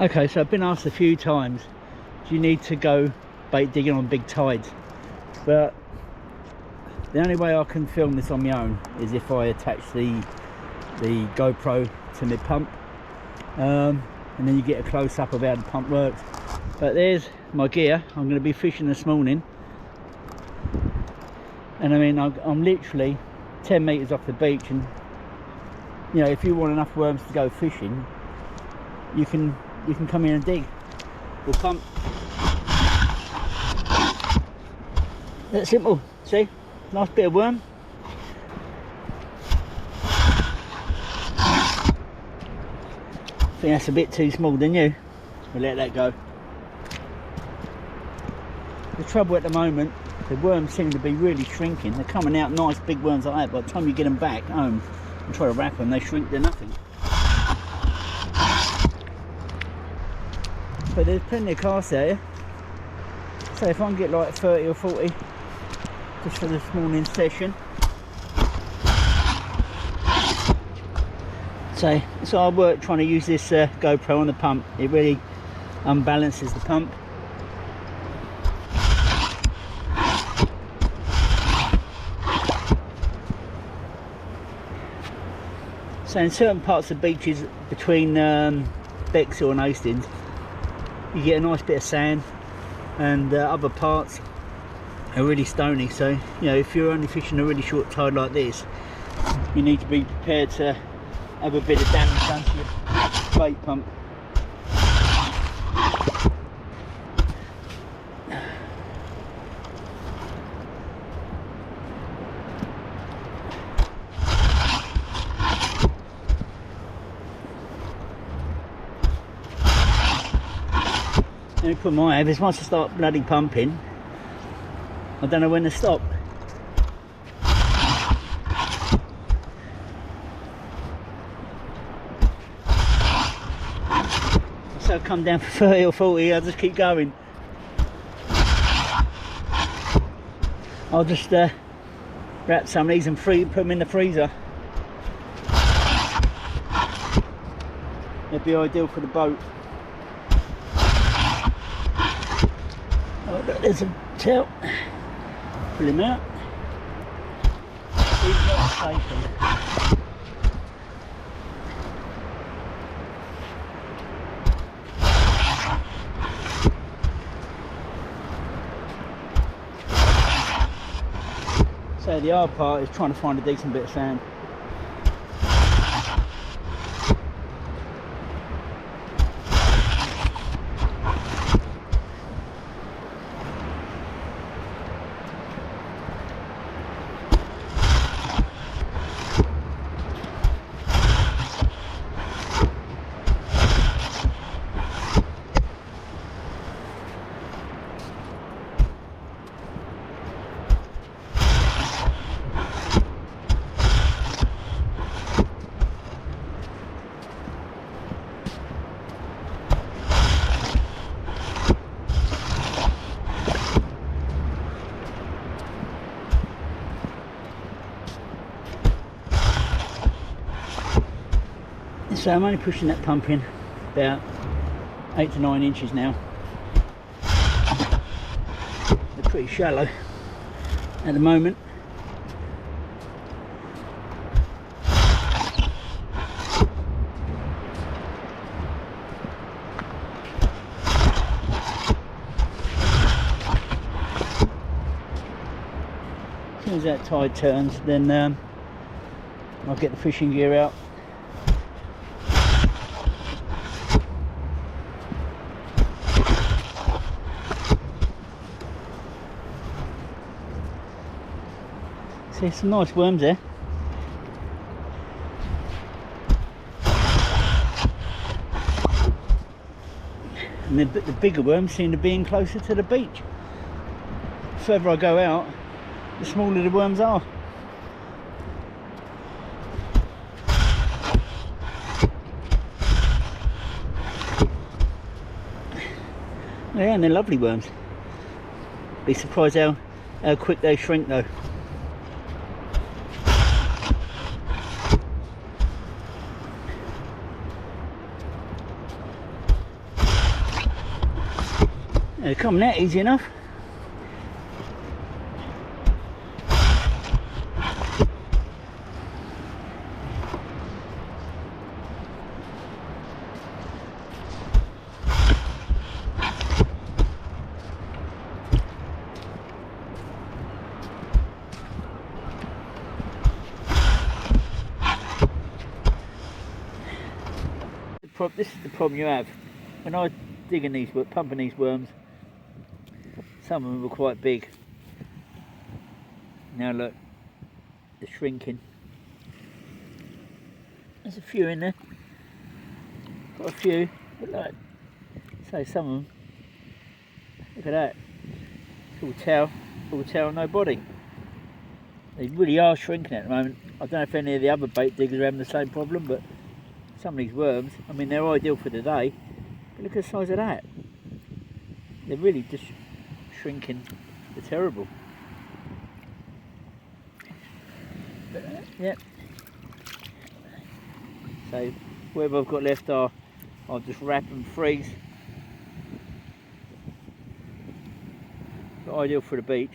Okay, so I've been asked a few times, do you need to go bait digging on big tides? But the only way I can film this on my own is if I attach the GoPro to my pump, and then you get a close-up of how the pump works. But there's my gear. I'm going to be fishing this morning, and I mean I'm literally 10 meters off the beach, and you know, if you want enough worms to go fishing, you can come in and dig. We'll pump. That's simple. See, nice bit of worm. I think that's a bit too small, didn't you? We'll let that go. The trouble at the moment, the worms seem to be really shrinking. They're coming out nice big worms like that. By the time you get them back home and try to wrap them, they shrink to nothing. But there's plenty of casts out here. So if I can get like 30 or 40 just for this morning's session. So it's hard work trying to use this GoPro on the pump. It really unbalances the pump. So in certain parts of beaches between Bexhill and Hastings, you get a nice bit of sand, and other parts are really stony. So you know, if you're only fishing a really short tide like this, you need to be prepared to have a bit of damage done to your bait pump. The problem I have is once I start bloody pumping, I don't know when to stop. So I come down for 30 or 40, I'll just keep going. I'll just wrap some of these and put them in the freezer. It'd be ideal for the boat. Oh, look, there's a tail. Pull him out. He's not safe. So the hard part is trying to find a decent bit of sand. So I'm only pushing that pump in about 8 to 9 inches now. They're pretty shallow at the moment. As soon as that tide turns, then I'll get the fishing gear out. See, some nice worms there. And the bigger worms seem to be in closer to the beach. The further I go out, the smaller the worms are. Yeah, and they're lovely worms. Be surprised how quick they shrink though. They're coming out easy enough. This is the problem you have when I digging these, pumping these worms. Some of them were quite big. Now look, they're shrinking. There's a few in there, got a few, but like, say some of them. Look at that. It's all tail, no body. They really are shrinking at the moment. I don't know if any of the other bait diggers are having the same problem, but some of these worms, I mean, they're ideal for today, but look at the size of that. They're really just shrinking. They're terrible. But, yeah. So whatever I've got left, I'll just wrap and freeze. But ideal for the beach.